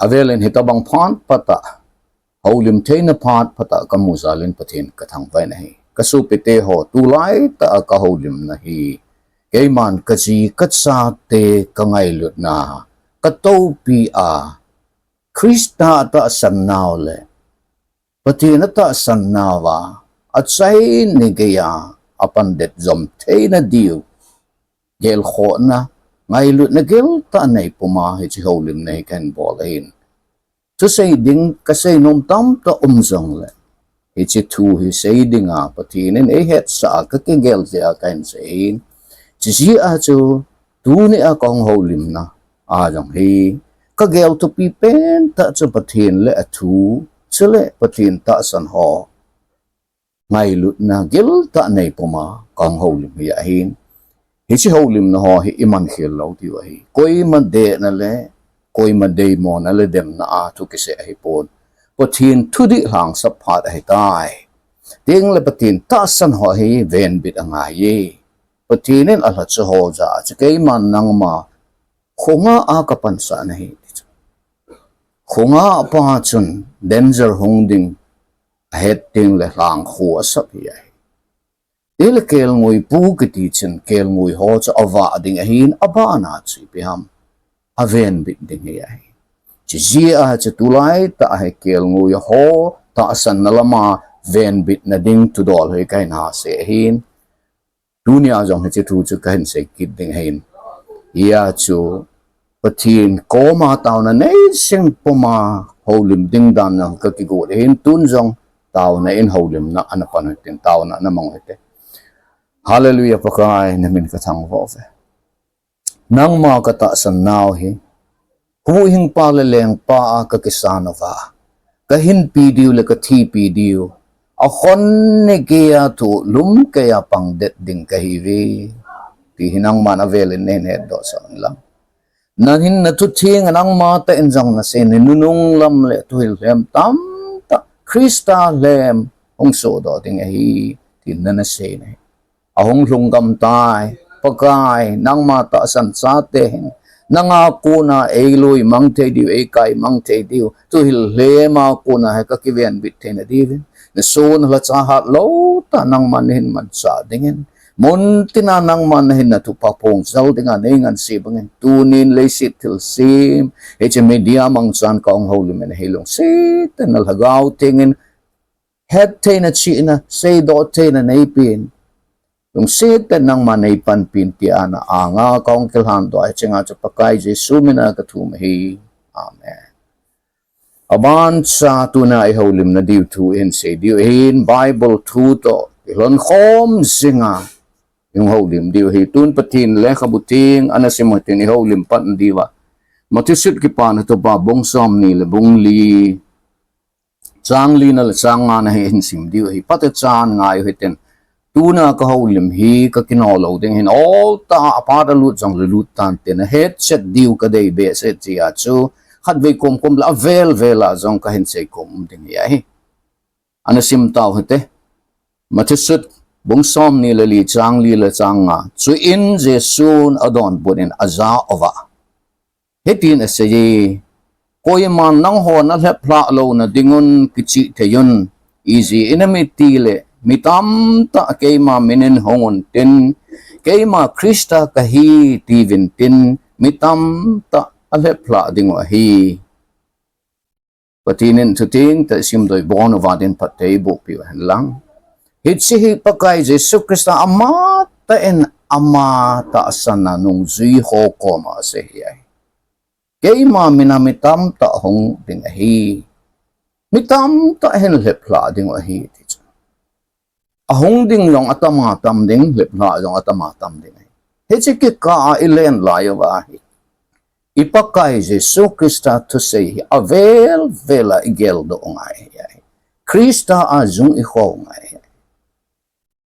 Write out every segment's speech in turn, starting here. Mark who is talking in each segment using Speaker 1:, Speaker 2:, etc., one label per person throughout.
Speaker 1: avelin hitabang phan pata holim theina phat pata kamuzalin pathin kathang vai nahi kasupite ho tulai ta ka holim nahi keiman kaji katsa te kangai lut na katopi a krista ta sannaw le pathin ta sannawa atsai nigaya apandet zom theina diu gel kho na ngai lut na gel ta nei puma hi chi holim nei kan bolain chu sei ding ka sei nom tam ta zong le hi chi thu hi sei ding a pathin en e het sa ka ke gel ja kan sein chi ji a chu tu ni a kong holim na a jong hi ka gel to pi pen ta chu pathin le a thu chule pathin ta san ho ngai lut na gel ta nei puma kong holim ya hin hi chi holim na ho hi iman khil lo ti wa hi koi man de na le koi man de mo na le dem na a thu ki se hi pon pathin thu di hlang sap phat ai tai ting le pathin ta san ho hi ven bit anga ye pathin en ala chu ho ja che ke man nang ma khonga a ka pan sa na hi khonga pa chun danger hong ding het ting le hlang khu sap hi ai ele kel ngui pu ki ti chen kel ngui ho cha awa ding hin aba na chi pi ham aven bit ding ai chi ji a cha tulai ta he kel ngui ho ta san na lama ven bit na ding tu dol he kai na se hin dunia jong he chi thu chu kan se kit ding hin ya chu pathin ko ma taw na nei sing poma holim ding dan na ka ki go hin tun jong taw na in holim na an pan tin taw na mong hete hallelujah pakai namin kathang vo ve nang ma kata san naw hi hu hing pa le leng pa ka kisanova ka hin pi diu le ka thi pi diu a khon ne ke ya tu lum ke ya pang det ding ka hi ve ti hinang man avel ne ne do san lang nan hin na tu thing nang ma ta en jong na se ne nunung lam le Thuhil Lhem tam ta krista Lhem ong so do ding hi tin na se ne ahong lunggam tai pakai nang mata san sa te nanga kuna eloi mang te diu e kai mang te diu Thuhil Lhem a kuna he ka kiven bit te na divin na so na la cha hat lo ta nang man hin man sa dingen mon tina nang man hin na tu pa pong zal dinga nengan si bangin tunin le sit til sim e che media mang chan ka ong holim en helong se tan na lagaw tingen het te na chi na se do te na nei pin yung sita nang manay panpin ti ana anga kong kilhan do ay chinga cha pakai Jesu mina katumahi. Amen. Aban sa tuna ay holim na diw tu in say diw in Bible tu to ilon khom singa yung holim diw hi tun patin le kabuting ana si mo tin holim pat diwa matisut ki pa na to ba bong som ni le bong li chang li na le chang nga na hin sim diw hi pat chan nga yu hiten tuna ka holim hi ka kinolo ding hin all ta apara lut jong lut tan ten headset diu ka dei be se chia chu khat ve kom la vel vela jong ka hin se kom ding ya hi ana sim taw hete matisut bung som ni le li la chang nga chu in jesun adon bunin aza ova hetin ase ye koi man nang ho na le phla lo na dingun kichi theyun easy inamiti le mitam ta keima minin hongon tin keima krista kahi tivin tin mitam ta alepla dingwa hi patinin tuting ta simdoi bono vadin patay bo piwa lang hitsi pakai Jesu Krista ama ta en ama ta asana nung zui ho koma se hi keima minamitam ta hong ding hi mitam ta hen lepla dingwa hi ahong ding long atama tam ding lepla long atama tam ding hechi ki ka ilen layo ba hi ipakai Jesu Krista to say avel vela igel do ngai Krista azung i ho ngai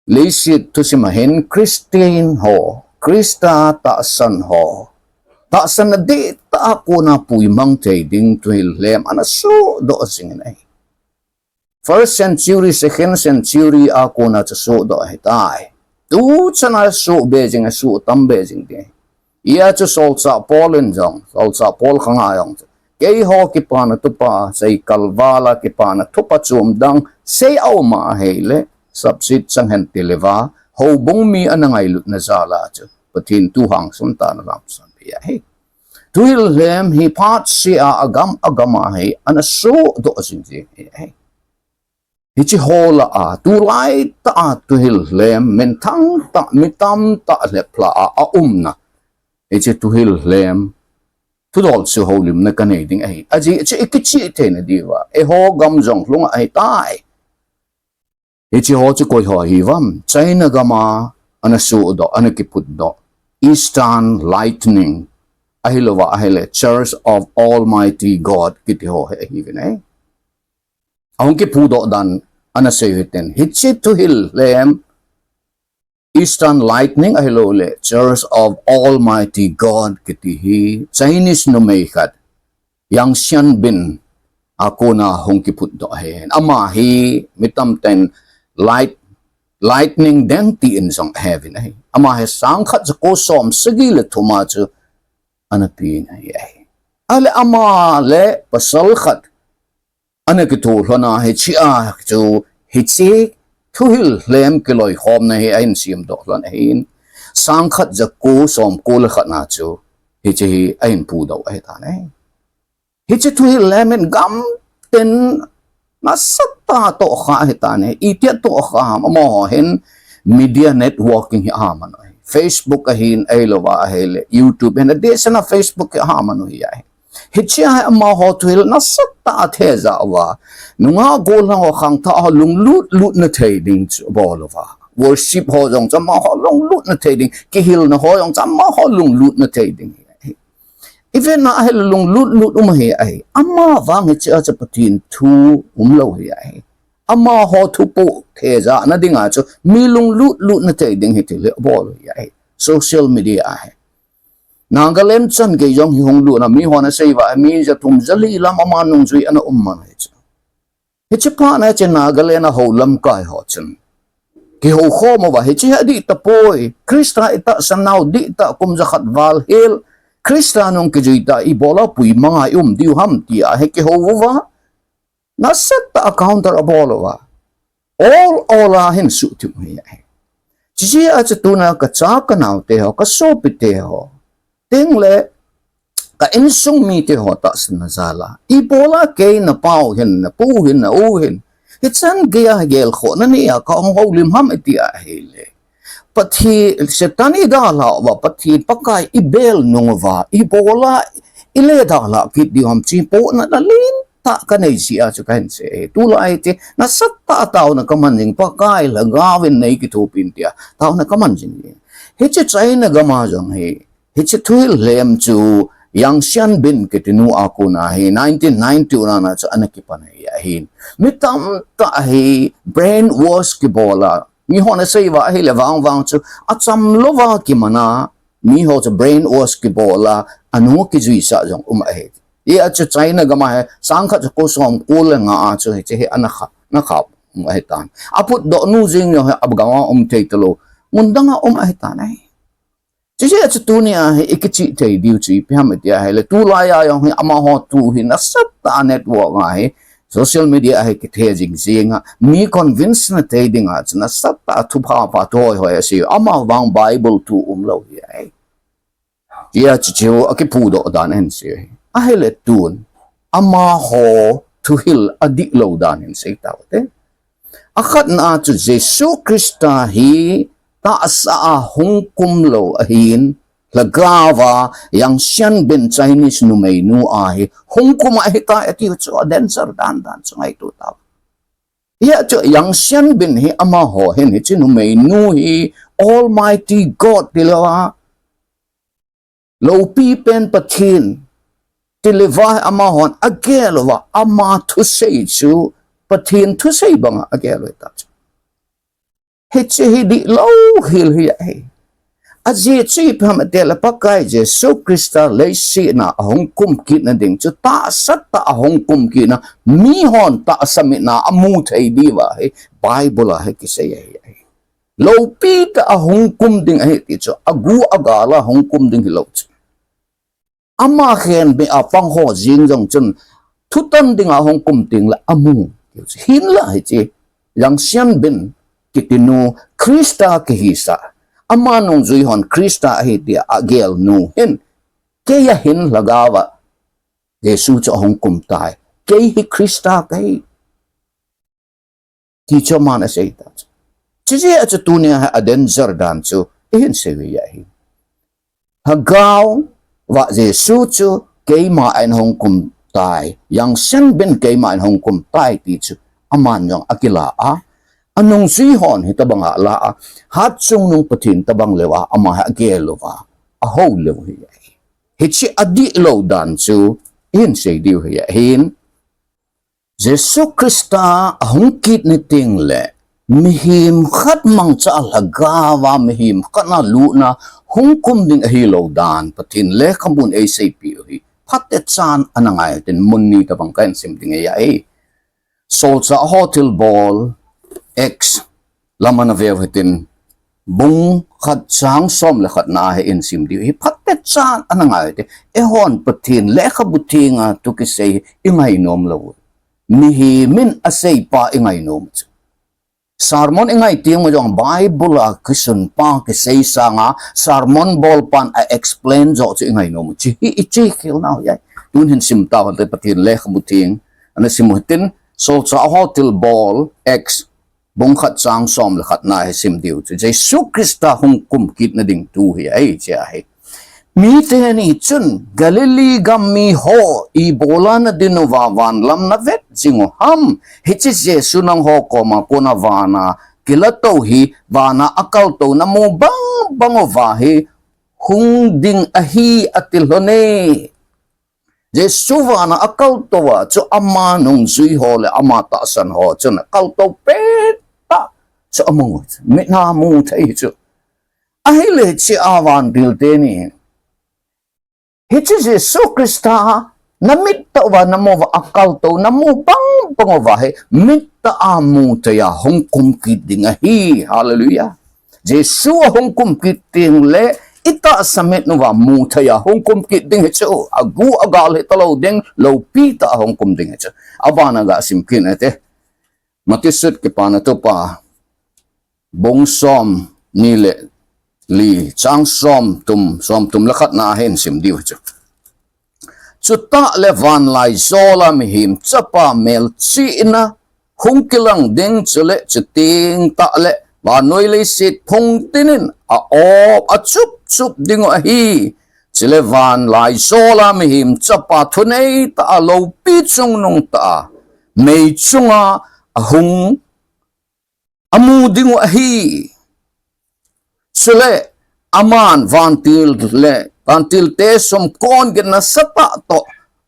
Speaker 1: lesit to simahin Christine ho Krista ta san ho ta san na di ta ako na puimang tay ding Thuhil Lhem ana so do sing nai first century second century ako na so do hitai tu chana so beijing so tam beijing de ia chu sol cha polin jong sol cha pol khanga yong cái ho cái pa na tu pa say kalvala cái pa na thu pa chum dang say au ma hele subsit sang hen tileva ho bung mi anangai lut na zala chu pathin tu hang sun ta na ram san ya he Thuhil Lhem hi pat si agam agama he ana so do sing ji he hi chi hola tu lai ta Thuhil Lhem men thang ta mitam ta le pla umna hi chi Thuhil Lhem thu dol su holim na kanai ding ai aji chi ikichi te na diwa e ho gam jong lunga ai tai hi chi ho chi koi ho hi vam China gama ana su do ana ki put do Eastern Lightning ahilova ahile Church of Almighty God kiti ho hi vinai aung ki pu do dan ana se hiten hi chi Thuhil Lhem Eastern Lightning ahilole Church of Almighty God kiti hi Chinese no may khat yang sian bin ako na hong ki put do hen ama hi mitam ten lightning den ti in song heaven ai ama he sang khat ko som sagi le thuma chu anapin ai ale ama le pasal khat anaki tu hlona he chia chu hi chi Thuhil Lhem kiloi khom na hi ain sim do hlon hin sang khat ja ko som ko le khat na chu hi chi ain pu do ai ta ne hi chi Thuhil Lhem en gam ten na satta to kha hi ta ne itia to kha mo hin media networking hi aman Facebook ahin ay lowa ahele YouTube and adesana Facebook ha manu hi ai hichia ma ho Thuhil na satta theza wa nunga gol na ho khang tha lung lut na thading bolova worship ho jong chama ho lung lut na thading ki hil na ho jong chama ho lung lut na thading even na ahele lung lut he ai amma wang hichia cha patin thu lo hi ai ama ho thu po theza na dinga chu mi lung lut na thading hi le bol hi ai social media ai Nangalem chan ke yong hi hong lu na mi hona sei wa mi ja tum jali lam ama nung zui ana umman he cha he cha pa na cha Nagalena ho lam kai ho chan ki ho kho mo wa he cha di ta poi Krista ita sanau di ta kum ja khat wal hel Krista nong ke jui ta i bola pui manga diu ham ti a he ki ho wa na set ta counter a bola wa all a hin su tu hi ai chi a cha tu na ka cha ka nau te ho ka so pi te ho ting le ka insung mi te ho ta san zala I bola ke na pau hin na pu hin na u hin hitsan ge ya gel kho na ni ka ho lim ham ti a hele pathi setani da la wa pathi pakai I bel nong wa I bola ile da la ki di ham chi po na dalin ta ka nei si a chu kan se tu lai te na sat ta taw na ka man jing pakai la gawin nei ki thu pin tia taw na ka man jing he che chai na ga ma jong he hi chi Thuhil Lhem chu yang sian bin kitinu ako na hi 1990 na cha anaki panai hin mitam ta hi brain wash ki bola mi hona sei wa hi le wang chu acham lova ki mana mi ho cha brain wash ki bola anu ki jui sa jong ai ye a cha China ga ma sang kha ko som ko le nga a chu he ana kha na kha ai tan aput do nu jing yo ab ga te tlo mundanga ai tan ai chỉ là tu nia cái chị thấy điều gì phải không vậy hay là tu lai à yang ama ho tu hi na sat ta network ai social media ai cái thế jing à mi convince na thế ding à na sat ta thu pa thôi hỏi si ama wang Bible tu lo hi ai chỉ là cái pu do dan en si ai là tuôn ama ho Thuhil Dihlou dan en si tao thế akhat na chu Jesus Christa hi ta sa hong kum lo ahin lagawa yang sian bin Chinese nu may nu ai hong kum ai ta ati chu dancer dan chu ngai tu ta ya chu yang sian bin hi ama ho hin hi chu nu may nu hi Almighty God tilawa lo pi pen pathin tiliwa ama hon agelwa ama thu sei chu pathin thu sei bang agelwa ta Hichi di low hil hi ai aji chi pham te la pakai je so Krista le si na hong kum ki na ding chu ta sat ta hong kum ki na mi hon ta sami na amu thai di wa he Bible ha ki sei ai lo pi ta hong kum ding ai ti chu agu agala hong kum ding hi lo chu ama khen be apang ho jing jong chun thutan dinga hong kum ting la amu hin la hi chi yang sian bin kitinu Krista ke hisa ama nong zui hon Krista hi dia agel nu hin ke ya hin lagawa Yesu cho hong kum tai ke hi Krista ke ti cho mana sei ta chi je a tu ne ha aden zardan chu hin se wi ya hi hagao wa Yesu chu ke ma an hong kum tai yang sian bin ke ma an hong kum tai ti chu aman jong akila a anong si hon hi tabang la hat chung nung patin tabang lewa ama ha gelowa a ho lo hi hi chi adi lo dan chu in se diu hi hin Jesu Krista ahong kit ni ting le mihim khat mang cha lagawa mihim kana lu na hong kum ding hi lo dan patin le kamun a se pi hi phatte chan anangai tin munni tabang kan sim ding ya sol cha hotel ball X lamana vew hitin bung khat chang som le khat na he in sim di hi phatte chan anangai te e hon pathin le khabutinga tu ki sei ingai nom lo mi hi min asei pa ingai nom sermon ingai tiang mo jong bible a kisun pa ki sei sanga sermon bol pan a explain jo chi ingai nom chi hi chi khil na ya tun hin sim ta te pathin le khabuting ana sim hitin sol cha hotel ball X bong khat chang som le khat na he sim diu chu Jesu Krista hong kum kit na ding tu hi ai cha he mi te ni chun Galilee gam mi ho I bola na dinova van lam na vet jingo ham hi chi Jesu nang ho ko ma ko na vana kila to hi vana akal to na mo bang bangova hi hung ding a hi atilone Jesu vana akal to wa chu ama nong zui ho le ama ta san ho chun akal to pet so among me na mu thai chu ai le chi awan dil te ni hi chi Jesu Krista namit ta wa namo wa akal to namo bang pangowa he mit ta amu ta ya hong kum ki ding hi hallelujah Jesu hong kum ki ting le ita samet no wa mu ta ya hong kum ki ding chu agu agal he talo ding lo pi ta hong kum ding chu abana ga sim kin ate makisut ki pana to pa bong som ni le li chang som tum la khat na hen sim diu chu ta le van lai zola mi him chapa mel chi na hung kilang ding chule chuting ta le wa noi le sit phung tinin a op a chup ding a hi chile van lai zola mi him chapa thunei ta lo pi chung nong ta mei chunga a hung amu dingo ahi sule aman vantil te som kon gen na sata to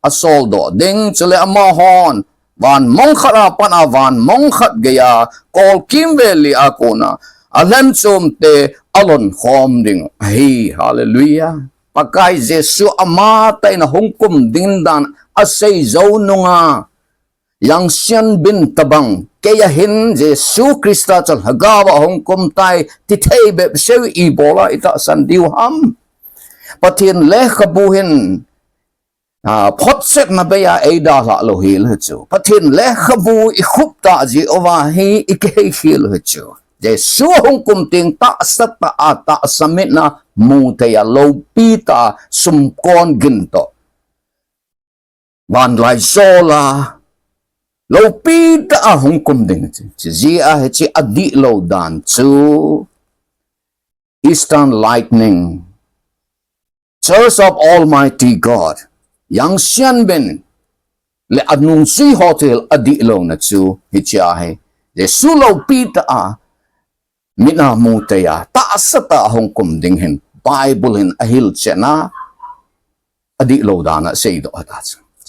Speaker 1: asoldo ding sule ama hon van mong khara pan avan mong khat gaya kol kim veli akona alem som te alon khom ding ahi hallelujah pakai Jesu ama tai na hongkum ding dan asay zo nunga yang sian bin tabang kaya hin Jesu Krista chal hagawa hongkom tai ti thei be seu I bola ita san diu ham pathin le khabuhin phot set na beya eida la lo hil chu pathin le khabu I khup ta ji owa hi ike hil chu Jesu hongkom ting ta sata ata samit na mu te ya lo pita sum kon ginto van lai sola lo pi ta hong kum ding chi zia he chi adi lo dan chu Eastern Lightning Church of Almighty God yang sian ben le anung si hotel adi lo na chu hi cha he de su lo pi ta mina mu te ya ta sata hong kum ding hin Bible hin ahil chena adi lo dana sei do ata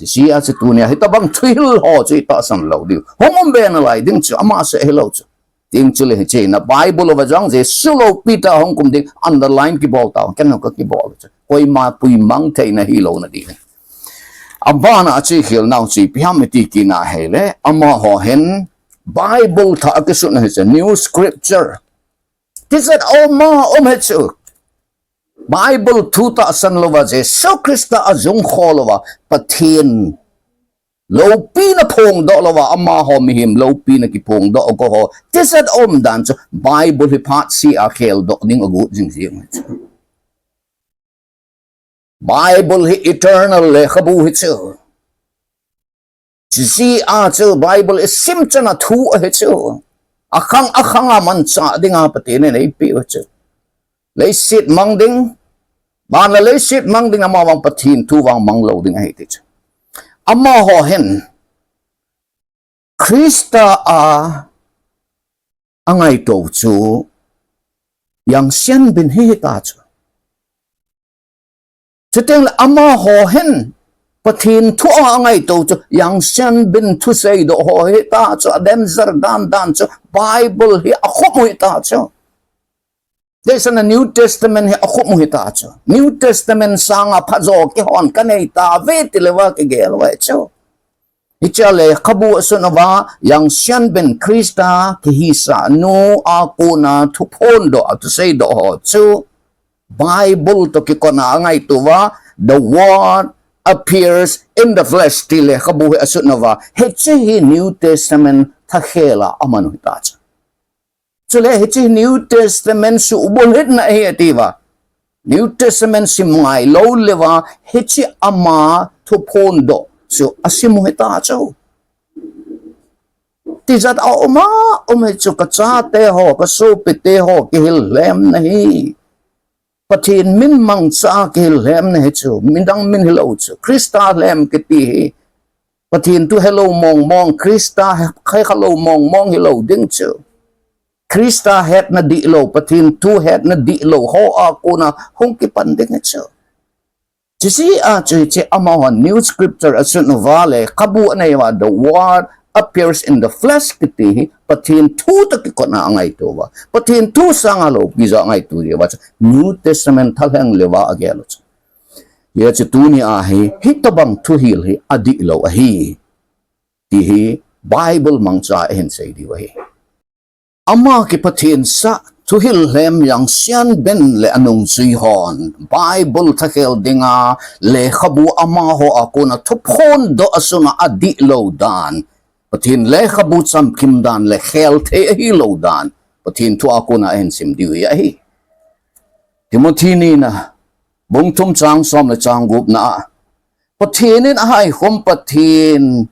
Speaker 1: si a se tunia hita bang Thuhil ho chi ta san lo diu hongom be na lai ding chu ama se hello chu ding chu le che na Bible wa jang je sulo pita hong kum ding underline ki bol ta ken no ka ki bol chu koi ma pui mang thei na hi lo na di abana chi hil nau chi piam ti ki na hele ama ho hen Bible tha ka su na he new scripture this at oma om he chu Bible thu ta san lova je so Krista azung kholova pathin lo pi na phong do lova ama ho mi him lo pi na ki phong do ko ho tisat om dan cho Bible hi phat si a khel do ning agu jing jing Bible hi eternal le khabu hi chu si a chu Bible is sim chana thu a hi chu akhang a man cha dinga patin nei pi wa chu le sit mang ding ban la le sit mang ding ama wang pathin thu wang mang lo ding ai ti chu ama ho hen Krista a angai to chu yang sian bin hi ta chu Chuteng ama ho hen pathin thu angai to chu yang sian bin thu sei do ho hi ta chu adem zar dan chu Bible hi a khop hi ta chu There's in the New Testament hi a khop hi ta chu New Testament sanga phazo ki hon kanei ta ve tilewa ke gel wa chu Ichale khabu asunova yang sian bin Krista ki hisa no akuna thu pondo to say do ho chu Bible to ki kona ngai tuwa the word appears in the flesh tile khabu asunova hechi New Testament thakela amanu ta chu chule hechi New Testament su ubol het na he atiwa New Testament simngai lo lewa hechi ama thu pondo so asimu heta cho tizat a oma chu ka cha te ho ka so pe te ho ki hil lem nahi pathin min mang cha ki hil lem nahi chu min dang min hilo chu Krista lem ki ti pathin tu hello mong Krista khai hello mong hilo ding chu Krista het na di lo pathin tu het na di lo ho a ko na hong ki pan ding chu Chisi a che amawan new scripture asun vale kabu na yawa the word appears in the flesh kiti pathin tu takikot na angay to ba pathin tu sangalo biza angay to ba New Testament thalhang lewa agelo ye che tu ni a hi hitabang Thuhil hi Dihlou a hi ti hi Bible mangcha hen sei di wa hi ama ki pathin sa Thuhil Lhem yang sian ben le anung sui hon Bible thakel dinga le khabu ama ho akuna thupon do asuna Dihlou dan pathin le khabu cham kim dan le khel the hi lo dan pathin thu akuna en sim diwi a hi Timothy ni na bung thum chang som le chang gup na pathin in ai khom pathin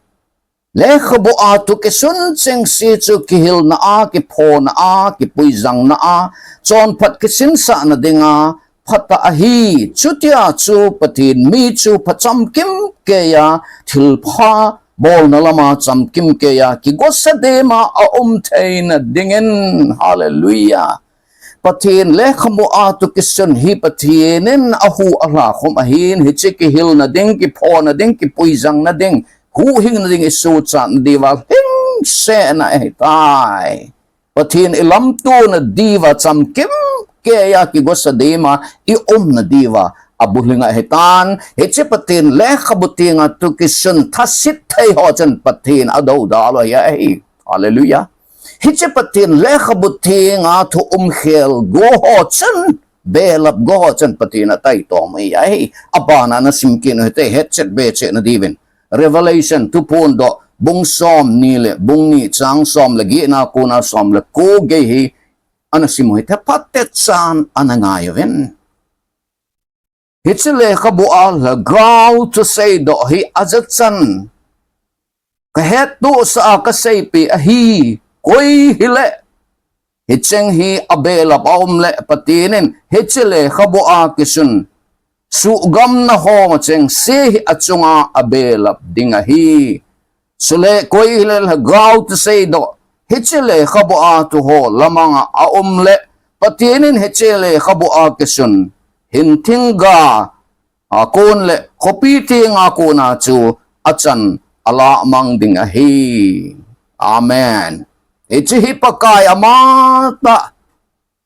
Speaker 1: le khabu a tu ke sun cheng si chu ki hil na a ki pho na a ki pui zang na a chon phat ki sin sa na dinga phata a hi chutia chu pathin mi chu phacham kim ke ya thil pha bol na lama cham kim ke ya ki gosa de ma a thein dingen hallelujah pathin le khabu a tu ki sun hi pathinin a hu a la khom a hin hi chi ki hil na ding ki pho na ding ki pui zang na ding hu hing na ding isu chan diwa hing se na tai pathin ilam tu na diwa cham kim ke ya ki gosa dema I na diwa abulinga hetan heche pathin le khabutinga tu kisun thasit thai ho chan pathin ado da lo ya hi hallelujah heche pathin le khabutinga thu khel go ho chan belap go ho chan pathin tai to mai ya hi abana na simkin hete headset be che na divin Revelation 2.0 bung som ni le bung ni chang som lagi na ko na som le ko ge hi anasimu hi patet san anangayoven hichile khabu al grau to say do hi azatsan ka het tu sa ka say pi a hi koi hile hicheng hi abela paum le patinin hichile khabu a kisun su gam na ho cheng se achunga abelap dinga hi sule koi hilel grau to say do hichile khabu a tu ho lamanga a le patinin hichile khabu a kisun hintinga akon le kopiti nga ko na chu achan ala mang dinga hi amen ichi hipakai amata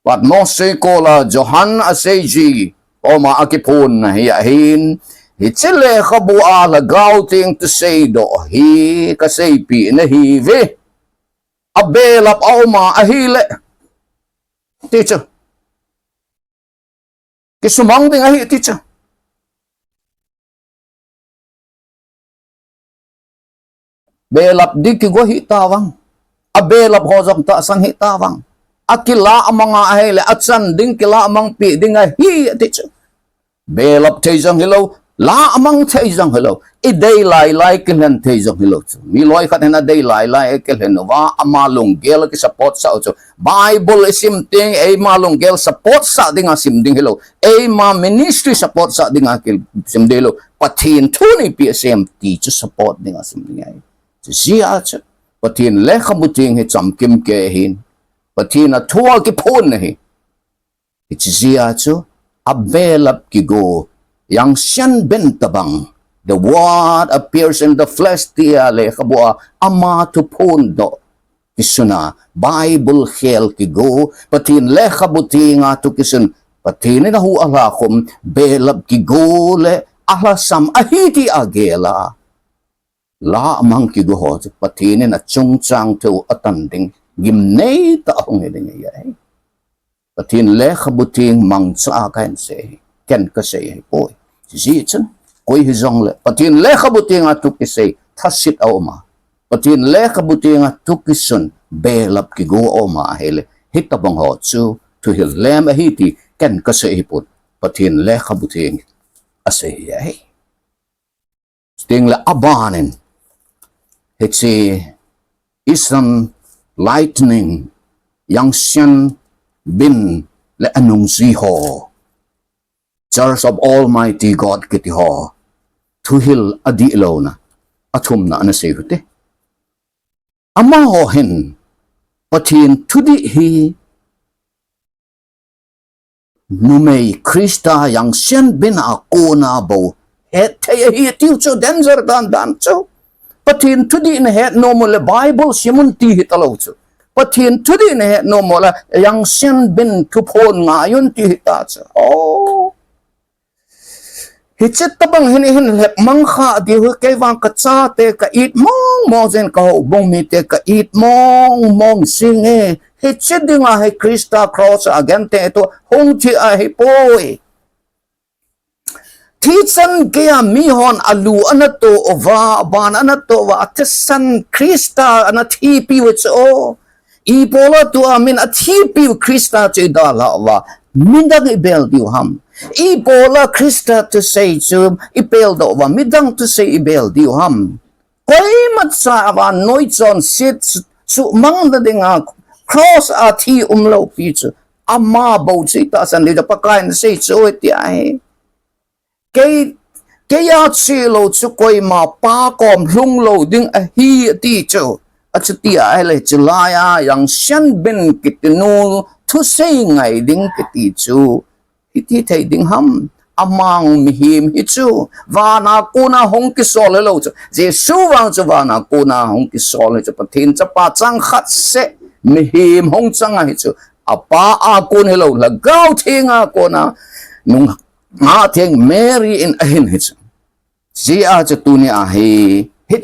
Speaker 1: wat mo se kola Johan aseji Oma akipun na hiyahin. Hichile kabua lagaw ting to say do hi kasaypi na hivi. Abelap oma ahile. Teacher. cái sumang ding ahi ti cha belap di ki go hi tawang a belap ho jong ta sang hi tawang akila amanga ahi le achan ding kila amang pi ding a hi ti cha belap thei jong hello la amang thei jong hello i dei lai kelen thei jong hello mi loi khat na dei lai kelen wa amalung gel ki support sa cho bible sim ting e malung gel support sa ding a sim ding hello e ma ministry support sa ding a kil sim de lo pathin thuni psm ti chu support ding a sim ding ai zia cha pathin le khamuting he cham kim ke hin pathin a thua ki phun hi it's zia chu abelap ki go yang sian ben tabang the word appears in the flesh tia le khabua ama tu phun do kisuna bible hel ki go patin le khabuti nga tu kisun patin na hu ala khum belap ki go le ala sam ahiti agela la amang ki go ho patin na chung chang tu atanding gim nei ta hong ding ye patin le khabuting mang cha kan se ken ka se poi ji chen koi hi jong le patin le khabuting atu ki se thasit awma patin le khabuting atu ki sun belap ki go awma hele hitabang ho chu Thuhil Lhem hi ti ken ka se put patin le khabuting ase ye sting le abanen hetsi isam lightning yang sian bin le anung si ho Church of Almighty God kiti ho Thuhil Dihlou na athum na ana se hute ama ho hen pathin thudi hi numei Krista yang sian bin a kona bo het thei hi tiu cho danger dan cho pathin thudi in het normal Bible simun ti hi talo cho pathin thudi in het normal yang sian bin thu phon nga yun ti hi ta cho oh hichet tabang hin lep mangkha di hu kai wang ka cha te ka it mong zen ka ho bong mi te ka it mong sing e hichet dinga he Krista cross again te to hong thi a he poi thi chan ke a mi hon alu anato ova ban anato wa atsan Krista anathi pi wich o I pola tu amin athi pi Krista che da la wa mindang ibel diu ham I pola Krista to say to ibel do wa midang to say ibel diu ham koi mat sa wa noi chon sit su mang da dinga cross a thi umlo pi chu ama bo chi ta san de pa kain say so ti ai ke ya chi lo chu koi ma pa kom lung lo ding a hi ti chu a chu ti ai le chu la ya yang shan bin kitinu thu sei ngai ding kiti chu iti thei ding ham amang mihim hi chu wana kuna hong ki sol lo chu jesu wang chu wana kuna hong ki sol chu pathin cha pa chang khat se mihim hong chang hi chu apa a kun hello la gau thinga kona nung nga thing Mary in ahin hi chu zia chu tu ni a hi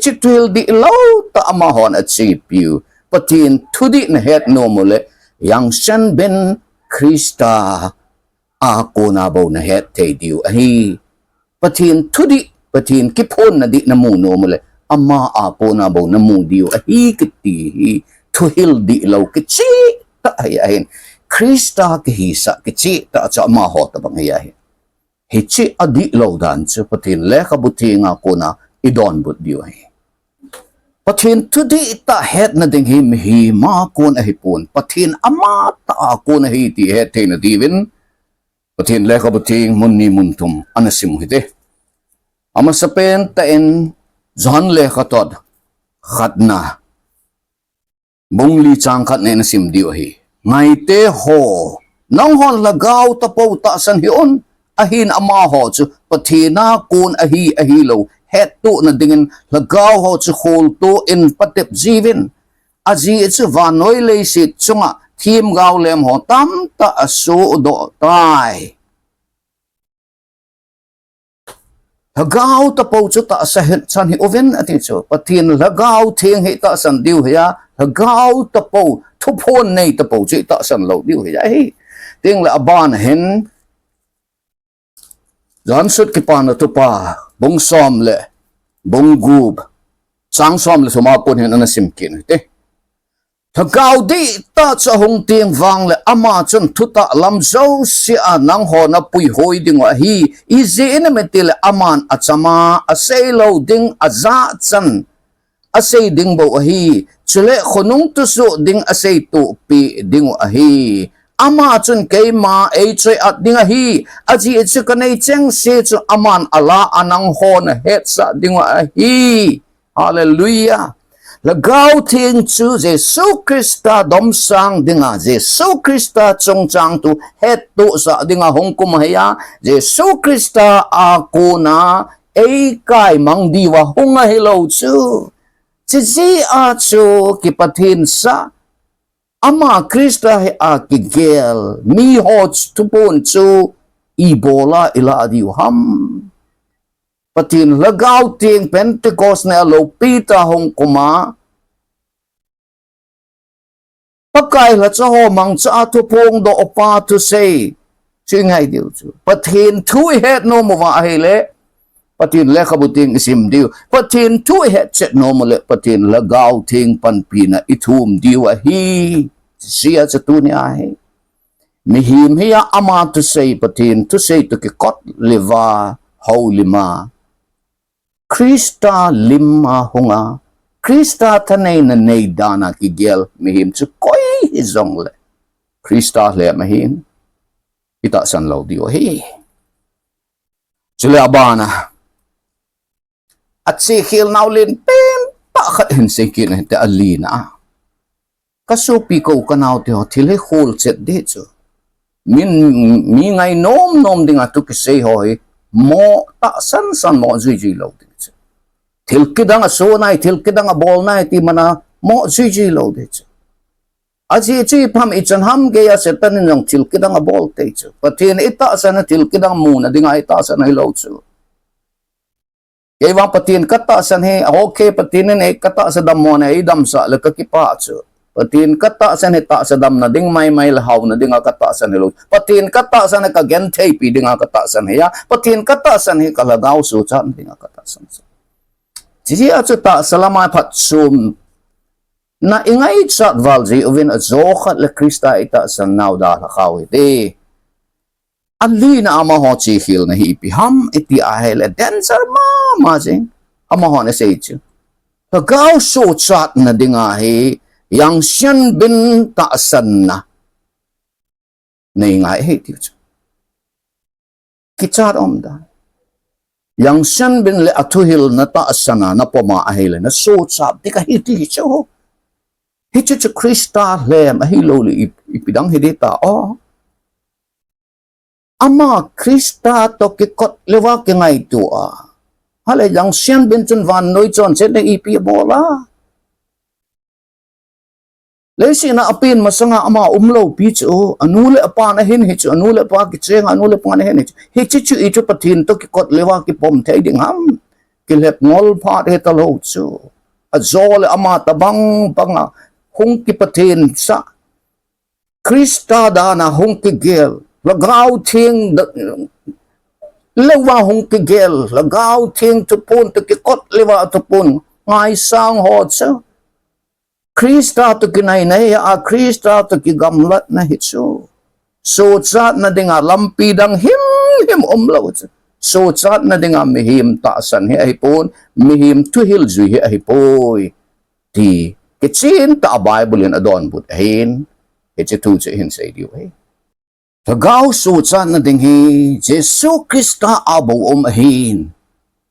Speaker 1: chu Thuhil Dihlou ta amahon at CPU pathin thudi na het normal yang shan ben Krista ako na bo na het te diu ahi pathin thudi pathin kipon na di na mu normal ama ako na bo na mu diu ahi kiti Thuhil Dihlou kichi ta ahin Krista kihisa kichi ta cha ma ho ta bang ahin hichi Dihlou dan chu pathin le khabuthi nga ko na idon but diu ahi pathin thudi ta het na ding hi ma kon ahi pun pathin ama ta ko na hi ti het te na divin pathin le khabuthi munni muntum anasim hite ama sapen ta en zon le khatod khatna bongli chang khat ne na sim diu hi ngai te ho nang hon lagaw ta po ta san hi on ahin ama ho chu pathina kun ahi lo het tu na dingin lagaw ho chu khol tu in patep jivin aji chu vanoi le sit chunga Themgao Lhem ho tam ta asu do tai lagaw ta po chu ta sa het chan hi oven ati chu pathin lagaw thing hi ta san diu ya lagaw ta po thu phon nei ta po chu ta san lo diu ya hi ting la ban hen John sut ki pa na tu pa bong som le bong gub sang som le suma pun hen anasim kin te Themgao di ta cha hong tiang wang le ama chun thuta lam zo si anang ho na pui hoi ding wa hi ize ina metil aman achama aselo ding aza chan asay ding bo hi chule khonung tu su ding asay tu pi ding wa hi ama chun kay ma ai choi at ding hi aji chu kanai cheng se chu aman ala anang ho na het sa ding wa hi hallelujah Lagaw ting chu Jesu Krista dom sang dinga Jesu Krista chong chang tu het tu sa dinga hong kumaya Jesu Krista ako na ay kay mang diwa hunga hello chu Chizi a chu kipatin sa ama Krista he a kigel mi hot tupon chu ibola ila adiw ham patin lagaw ting Pentecost na alo pita hong kuma pagkay la cho ho mang cha tu pong do opa tu say ngay diw chu patin thui het no mo wa hele patin le khabuting isim diw patin thui het chet no mo le patin lagaw ting panpina ithum diw hi siya cha tu ni ai mihim hiya ama tu say patin tu say tu ki kot leva ho lima Krista lima hunga Krista tanay na nay dana kigel mihim chu koy izong le Krista le mahim ita san law diyo hi chule abana at sikil naulin pim pakat hin sikin te alina kasupi ko kanaw te hotile hol set de chu mi ngay nom ding atu kisay hoy mo ta san mo zui law Tilkidang a so nai, tilkidang a bol nai, ti mana mo zui lo de chu. Aji chi pam ichan ham gaya setanin yung tilkidang a bol te chu. Patin ita sana tilkidang muna, di nga ita sana lo chu. Kaya wang patin kata san he, okay patinin e kata sa dam mo na idam sa lakakipa chu. Patin kata san he ta sa dam na ding may lahaw na di nga kata san lo. Patin kata san he kagentay pi di nga kata san he ya. Patin kata san he kalagaw su chan di nga kata san he. Jadi ato ta salamay patsum na ingay chat valji uvin azokat le Krista ita sa nauda lakaw iti. Ali na amaho chihil na hipiham iti ahel densar mamazing amaho na sa ito. Pagaw so chat na dingahi yang siyan bin taasan na ingay iti. Kichar omda. Yang siyan bin le Thuhil na taasana na pamaahila na so sab di ka hiti siyo hiti siya Krista Lhem ahilo li ipidang hidita ama Krista to kikot lewa ki ngay to hala yang siyan bin chun van noy chon siya na ipi bola lesi na apin masanga ama umlo picho anule apa na hin hicho anule pa kicheng anule pa na hin hicho hicho ito patin to kikot lewa ki pom thai ding ham kilep ngol pa hetalo chu azole ama tabang panga hung ki patin sa Krista dana hung ki gel lagaw ting lewa hung ki gel lagaw ting tupun to kikot lewa tupun ngai sang hot sa Krista to kinainay Krista to kigamlat na hitso. So chat na dinga lampidang him umlaw. So chat na dinga mihim taasan hi ahipon, mihim Thuhil zui hi ahipoy. Ti kitsin ta Bible yan adon but ahin, kitsi hin sa idiyo eh. Tagaw so chat na dinghi, Jesu Krista abo ahin,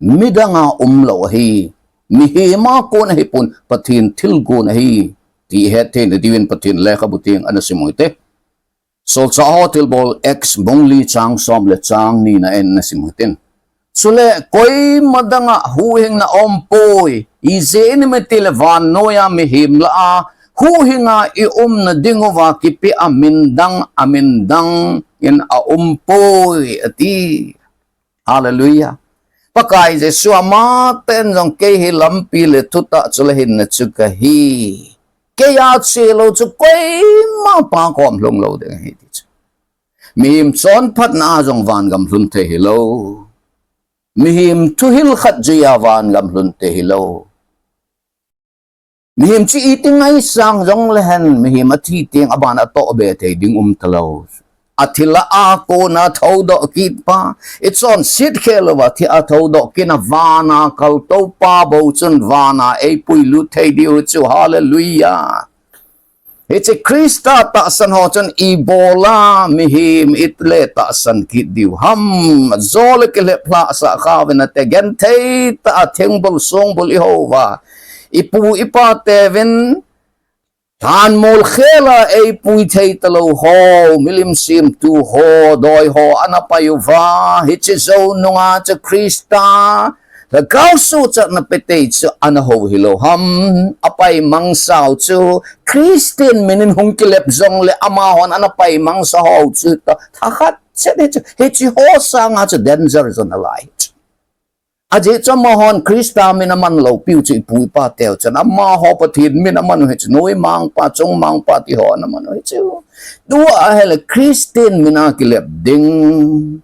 Speaker 1: midanga umlaw ahin. Mihima ko na hipon patin tilgo na hi ti hete na diwin patin leka buting ano si mo ite so sa hotel ball ex bongli chang som le chang ni na en na si mo itin sule koy madanga huhing na ompoy ize ni metile van noya mihim la huhinga na dingova kipi amindang in ompoy ati hallelujah Pakai Jesu amaten jong kehi lampi le tuta chulahin na chukahi. Kaya chilo chukay ma kom long lo de hi. Mim chon pat na jong van gam lum te hello. mihim Thuhil khat jayawan gam hlun te Dihlou mihim chi iting ai sang jong Lhem mihim athi ting aban ato be te ding talo atila ako na thodo kit pa it's on sit khelawa thi athodo kina vana kal to pa bo chun vana ei pui lu thei diu chu hallelujah it's a Krista ta san ho chun Ebola mihim itle ta san kit diu ham zol ke le pla sa kha ven te gen thei ta theng bol song bol Jehovah ipu ipa te ven Than mol khela ei pui thei talo ho milim sim tu ho doi ho anapayuva hichizo nunga cha Krista the kausu cha na pete chu anaho hilo ham apai mangsao chu Christian minin hungkilep zong le ama hon anapai mangsa ho chu ta thakat che hichi ho sanga cha danger zon alight aje cho mohon Krista minaman lo piu chi pui pa tel chan amma ho pathin minaman he noi mang pa chong mang pa ti ho naman he chu du a hele Christian mina kilep ding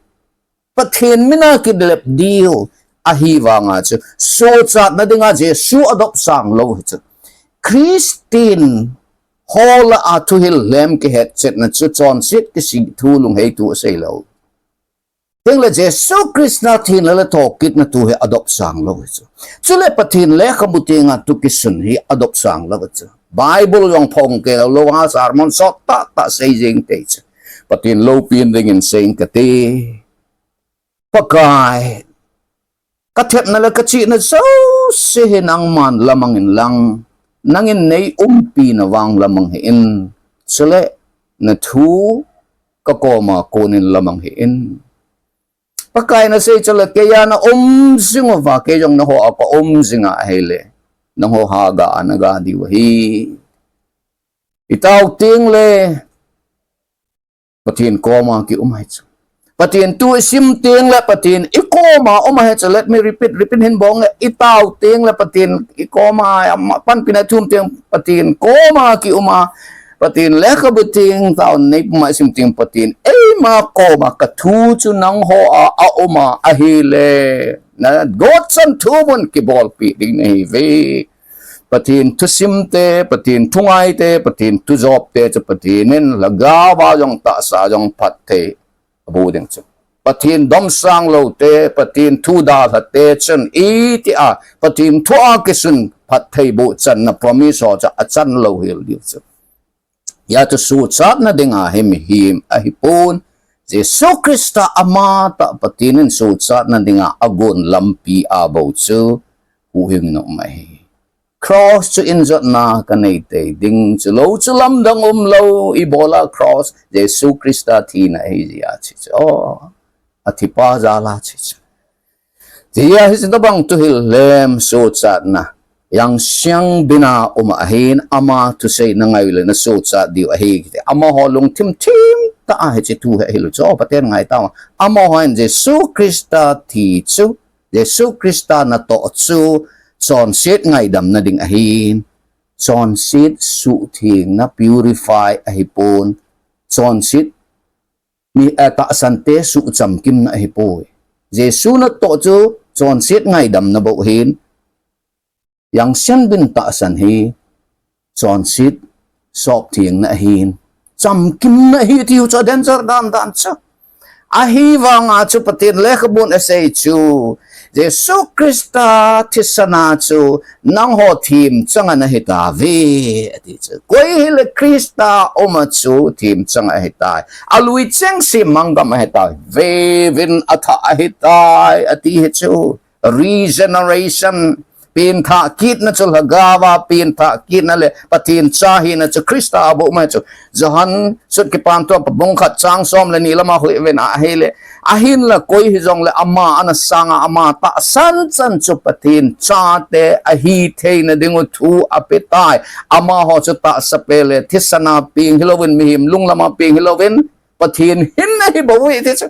Speaker 1: pathin mina kilep deal a hi wa nga chu so cha na dinga je su adop sang lo he chu Christian hola a Thuhil Lhem ke het chet na chu chon sit ke si thu lung he tu sei lo tiếng là Jesus Christ na thiên là thọ kít na tu he adopt sang lo chứ chú lệ pathin lệ không bút tiếng à tu kisun he adopt sang lo chứ Bible yang phong ke lo ha sermon sot ta say jing te chứ pathin lo pin ding in saying ka te pakai ka thep na la ka chi na so se he nang man lamang in lang nangin nei pi na wang lamang he in sele na thu ka ko ma konin lamang he in pakai na say chala kaya na singova kayong na ho ako singa hele na ho haga anaga diwahi itaw ting le patin koma ki umahit patin tu sim ting le patin ikoma umahit let me repeat hin bong itaw ting le patin ikoma pan pinatum ting patin koma ki patin leka buting taon na puma simting patin ma ko makathu chu nang ho a oma ahile na gotsan thumon ki bol pi ding nei ve patin tu simte patin thungai te patin tu job te chu patinin laga ba jong ta sa jong phat te abu ding chu patin dom sang lo te patin thu da tha te chen i ti a patin thu a kisun phat thei bu chan na promise ho cha achan lo hil di chu ya to su chat na dinga him ahipon Jesus Krista ama ta patinin su chat na dinga agon lampi abo chu huhing no mai cross chu injot na kanai te ding chu lo chu lam dang lo Ebola cross Jesus Krista thi na hi ya chi athipa jala chi dia hi bang Thuhil Lhem su chat na yang siyang bina umahin ama to say na ngayon na so sa diw ahi ama holong tim ta ahi tu he hilo so paten ngai ta ama hoan Jesus Krista ti chu Jesus Krista na to chu son sit ngai dam na ding ahin son sit su thing na purify ahipon son sit mi ta sante su cham kim na ahipo Jesus na to chu son sit ngai dam na bo hin yang sian bin ta san hi son sit sop thieng na hin cham kim na hi tiu cho danger dan cha a hi wanga chu patin le khabun asai chu Jesus Krista thisana chu nang ho thim changa na hita ve ati chu koi le Krista oma chu thim changa hita alui cheng si mangam hita ve vin atha hita ati chu regeneration pin tha kit na chul hagawa pin tha kit na le patin chahi na chu Krista abo ma chu johan sut ki pan to pabong khat chang som le ni lama hui ven a hele ahin la koi hi jong le ama ana sanga ama ta san chan chu patin cha te a hi the na dingu thu apetai ama ho chu ta sapele thisana ping hilovin mihim lung lama ping hilovin patin hin na hi bo wi te chu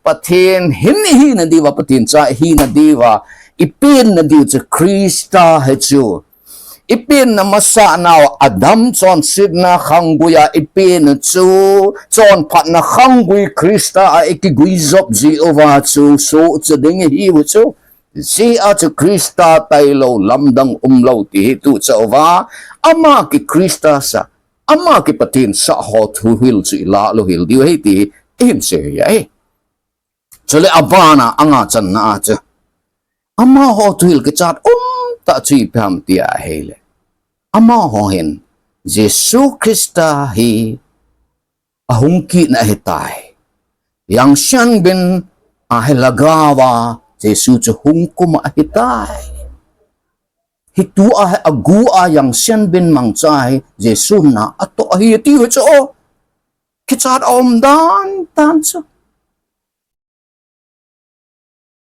Speaker 1: patin hin hi na diwa patin cha hi na diwa ipin na diu chu Krista he chu ipin na masa now Adam chon sit na khangguya ipin chu chon phat na khangui Krista a ikigui zop Jehovah chu so chu ding hi chu si a chu Krista tailo lamdang umlo ti tu Jehovah ama ki Krista sa ama ki patin sa ho Thuhil chu la lo hil diu hi ti im se ya chule abana anga chan na cha ama ho Thuhil ke chat ta chi pham tia hele ama ho hen Jesu Krista hi ahungki na hitai yang shan bin ahilagawa Jesu chu hungkum ahitai hitu ah agu a yang shan bin mangchai Jesu na ato ahi ti ho cho kichat om dan tan cho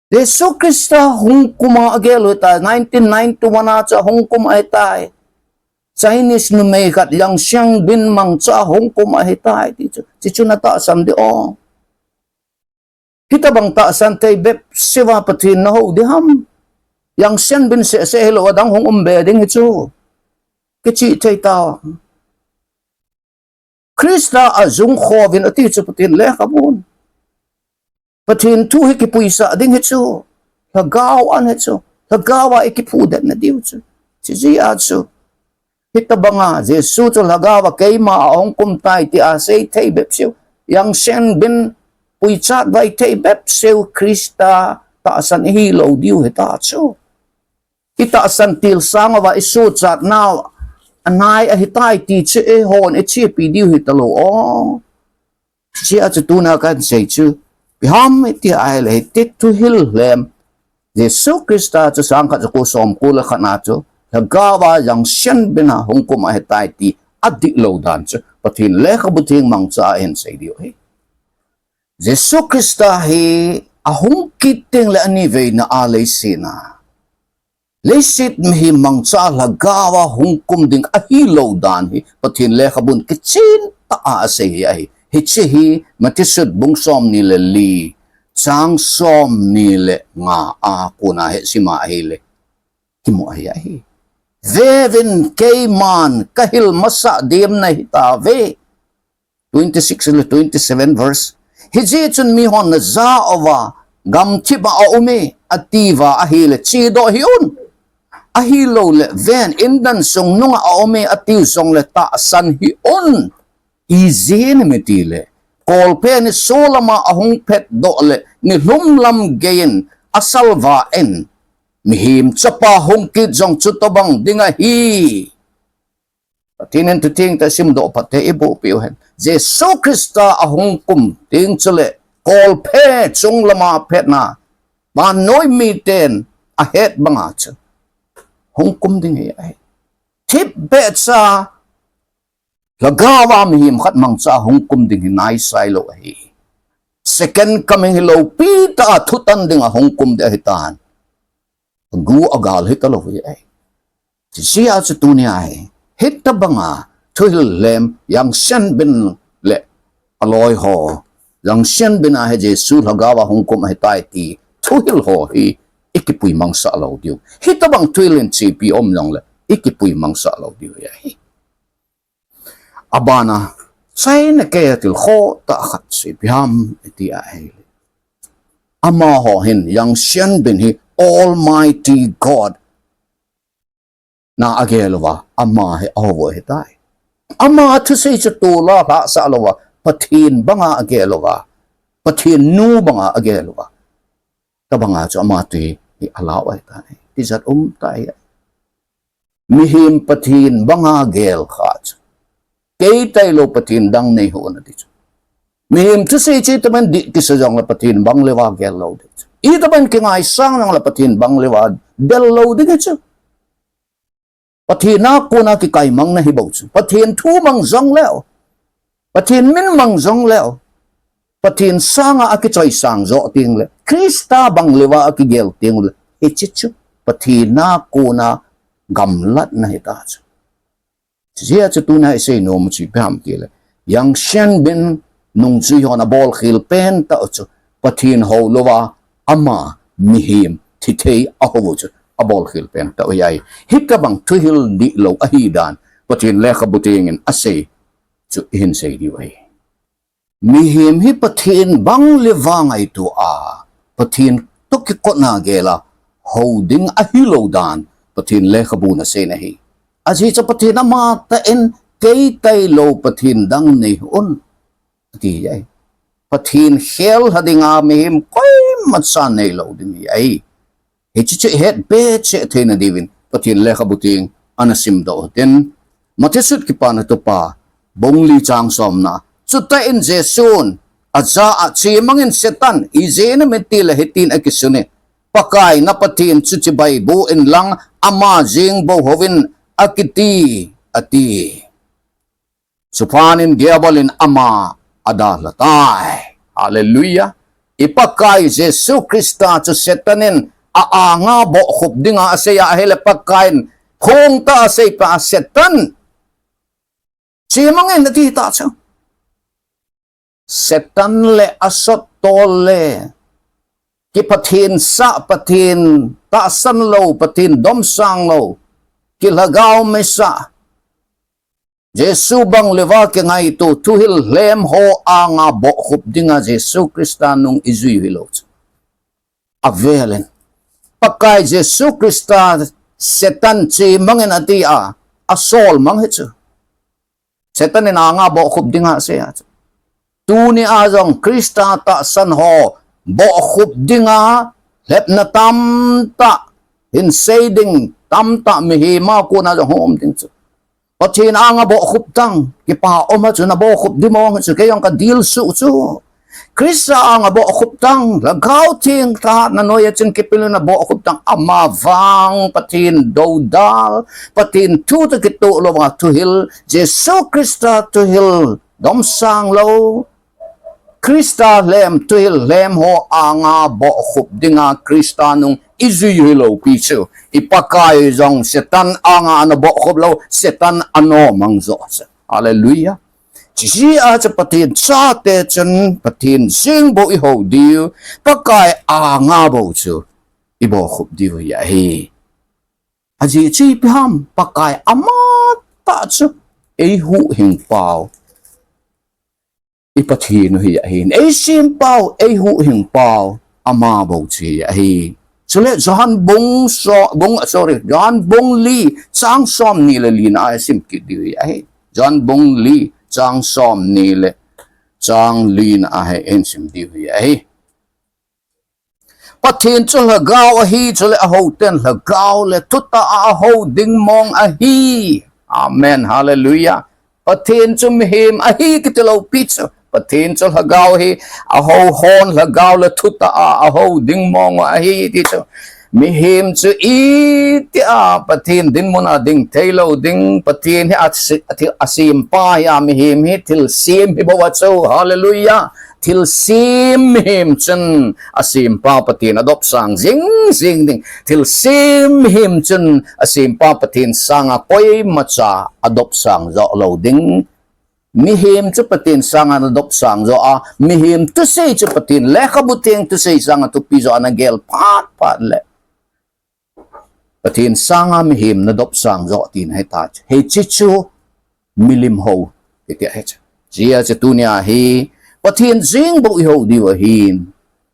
Speaker 1: Jesu Krista hungkuma agelo ta 1991 cha hungkum ai tai Chinese nu mai kat yang siang bin mang cha hungkum ai tai ti chu na ta sam de o kita bang ta san tai bep sewa pathin na ho de ham yang siang bin se hello dang hung be ding chu ke chi tai ta Krista azung khovin ati chu pathin le kabun pathin tu hi ki puisa ding hi chu Themgao an hi chu Themgawa ikipudat na diu chu si a chu hita banga Jesu chu Themgawa keima ong kum tai ti a sei thei bep siu yang sen bin puichat vai thei bep siu Krista ta san hi lo diu hi ta chu ita san til sanga wa isu chat now anai a hitai ti che e hon e chi pi diu hi ta lo o si a chu tu na kan sei chu Biham iti ay lehitik Thuhil Lhem Jesu Krista chu sangkat chu kusom kula kanacho Themgawa yang siyan bina hungkum ahitay ti at Dihlou dan chu patin leka buting mangsa en sa idiyo he Jesu Krista he ahungkiting le anivay na alay sina lesit mihi mangsa Themgawa hungkum ding ahilaw dan he patin leka bun kitsin taasay he hichihi matisud bungsom nile li chang som nile nga a kuna he sima hele kimo ayahi vevin kayman kahil masa diem na hitave 26 to 27 verse hijitun mihon na zaova gamtiba aume ativa ahile chido hiun ahilo le ven indan song nunga aume atiu song le ta san hiun izin metile kolpe ni solama ahung pet dole ni lumlam gain asalva en mihim chapa hungkit jong chutobang dinga hi patinen tu ting ta sim do pate ibo piuhen Jesu Krista ahung kum ting chule kolpe chung lama pet na manoi miten ahet bangach hung kum ding ai tip bet sa Themgawa mihim khat mangsa hungkum ding hinay silo ahi. Second coming hello pita thutan ding a hungkum de hitan. Gu agal hitalo ay. Siya sa tunia ay hita banga Thuhil Lhem yang siyan bin le aloy ho yang siyan bin ahe Jesu Themgawa hungkum hitay ti Thuhil ho hi ikipuy mangsa alaw diyo. Hita bang Thuhil and CP om lang le ikipuy mangsa alaw diyo ay. Abana say na kaya til kho ta khat si biham iti ay ama ho hin yang siyan bin hi Almighty God na agelwa ama hi awo hitay ama tu say chatula pa sa alawa patin banga agelwa patin nu banga agelwa tabanga chu ama tu hi alawa hitay tisat tay mihim patin banga gel khat kay tayo patin dang na ho na dito. Mihim tu say chito man di kisajang lapatin bang liwag yellow dito. Ito man kingay sang ng lapatin bang liwag dellow dito. Patin ako na kikay mang nahibaw. Patin tu mang zong leo. Patin min mang zong leo. Patin sanga akitoy sang zo ting le. Krista bang liwa akigel ting le. Ichichu. Patin ako na gamlat na hitacho. Siya sa tunay say no mo si Pam kile. Yang siyan bin nung siyo na bol khilpen ta ocho patin ho lowa ama mihim titay ahowo abol khil pen ta oyai hika bang Thuhil Dihlou ahidan pathin le khabutingin ase chu hin sei di wai mi him hi pathin bang lewangai tu a pathin to ki ko na gela holding ahilo dan pathin le khabu na se nahi aji cha pathin ama ta en kei tai lo pathin dang nei on ti ai pathin hel hadinga mi him koi mat sa nei lo ding ai he chi het be che thena divin pathin le khabuting anasim do ten matesut ki pa na to pa bongli chang som na chuta in jesun aza a chi mangin setan izena metil hetin akisune pakai na pathin chuchi bai bu in lang ama jing bo hovin akiti ati supanin diabolin ama adalatai hallelujah ipakai Jesu Krista chu setanin aanga bo khup dinga aseya hele pakain khong ta asay pa setan chimangin nati ta cha setan le asot tole ki pathin sa pathin ta san lo pathin dom sang lo ki lagaw me sa Jesu bang lewa ke ngai to Thuhil Lhem ho anga bo khup dinga Jesu Krista nung izui hilot avelen pakai Jesu Krista setan chi mangin ati a asol mang hechu setan in anga bo khup dinga se tu ni azong Krista ta san ho bo khup dinga lep na tam ta in saying tam ta mi hi ma ko na hom ding chu pathin anga bo khup tang ki pa oma chu na bo khup di mong chu ke yang ka deal su chu Krista anga bo khup tang lagaw ting ta na noya chen ki pilu na bo khup tang ama wang pathin dodal pathin tu ta ki tu lo mga Thuhil Jesu Krista Thuhil dom sang lo Krista Lhem Thuhil Lhem ho anga bo khup dinga Krista nung izui lo pichu ipakai jong setan anga ano bo khup lo setan ano mangzo hallelujah chỉ a cho pathin cha te chen pathin sing bo I ho diu pakai a nga bo chu I bo khup diu ya hi aji chi pham pakai ama ta chu ei hu hing pao I pathin hi ya hi ei sim pao ei hu hing pao ama bo chi ya hi chule John bong li chang som ni le lin a sim ki diu ya hi John bong li chang som ni le chang lin a he en sim di hi pathin chu lagaw a hi chu le a ho ten lagaw le tuta a ho ding mong a hi amen hallelujah pathin chu mi him a hi kitelo pizza pathin chu lagaw hi a ho hon lagaw le tuta a ho ding mong a hi ti chu mi him chu I ti a pathin din mona ding thailo ding pathin hi asim pa ya mi him hi til sim hi bawa chu hallelujah til sim him chen asim pa pathin adop sang jing ding til sim him chen asim pa pathin sanga koi macha adop sang zo lo ding mi him chu pathin sanga adop sang zo a mi him tu sei chu pathin le khabuting tu sei sanga tu pi zo anagel pat le pathin sanga mi him na dop sang zo tin hai ta he chi chu milim ho ti he chia che tunia hi pathin jing bo ho di wa hin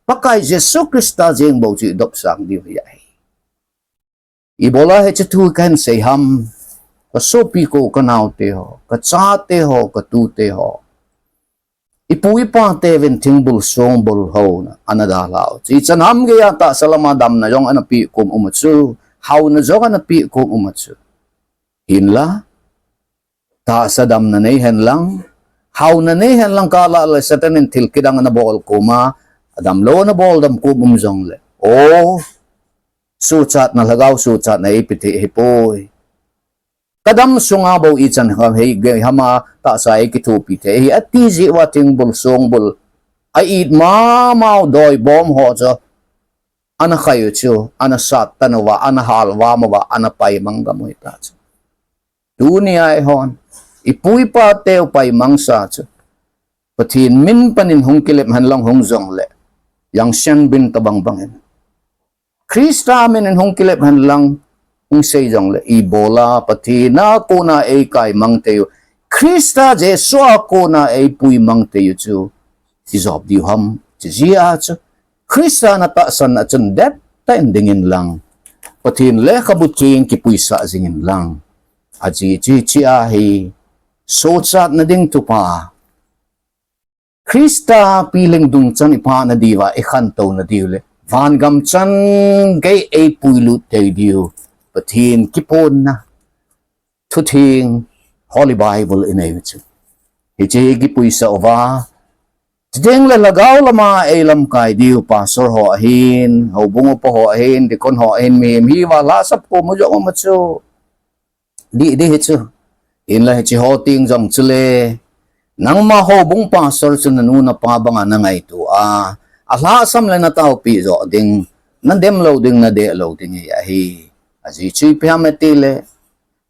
Speaker 1: pakai Jesu Krista jing bo chi dop sang di wa hi ibola he che tu kan sei ham ka sopi ko kanau te ho ka cha te ho ka tu te ho ipui pa te ven tingbul song bul ho na anada lao chi chanam ge ya ta salama dam na yong anapi kum umatsu how na zoga na pi ko umatsu hinla ta sadam na nei hen lang how na nei hen lang kala la satanin til kidang na bol kuma adam lo na bol dam ko umjong le oh su chat na lagaw su chat na ipiti hipoy kadam sunga bo ichan ha hei ge hama ta sai ki thu pi the hi ati ji wating bul song bul ai it ma mau doi bom ho cho ana khayo chu ana sat tanwa ana halwa mawa ana pai mangam ita chu dunia e hon ipui pa teu pai mangsa chu pathin min panin hung kilep han long hung jong le yang shan bin tabang bangin Krista men en hong kilep han lang hong say jong le Ebola pati na ko na ay kai mang tayo Krista je so ko na ay pui mang tayo chu isob di ham jia chu Krista na ta san na chen det ta endingin lang patin le kabuting ki puisa zingin lang aji chi a hi so chat na ding tu pa Krista piling dung chan ipa na diwa ikhanto na diule van gam chan gay a puilu te diu patin kipon na Thuhil Holy Bible in a chu hi gi puisa ova Deng la lagaw lama ay lam kay diu pastor ho ahin ho bungo po ho ahin di kon ho ahin mi wala sap ko mo jo matso di hichu in la hi ho ting jong chule nang ma ho bung pastor chun nu na pa banga na ngai tu ala sam la na tao pi zo ding nan dem lo ding na de lo ding ya hi aji chi pya metile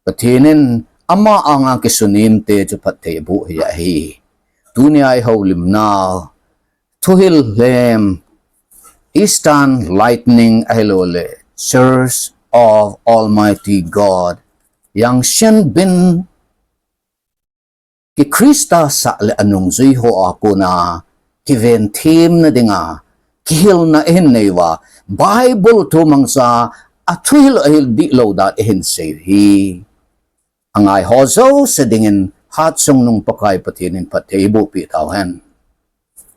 Speaker 1: pathinin ama anga kisunin te chu pathe bu ya hi Dunia Holim now Thuhil Lhem Eastern Lightning Ailole Church of Almighty God yang shen bin ki Krista sa le anong zui ho ako na kiven team na dinga kihil na ihinnewa Bible to mangsa at Thuhil ahil di lo dat ihin say hi ang ay hozo sa dingin hat song nung pakay patinin patay ibu pi tawhan.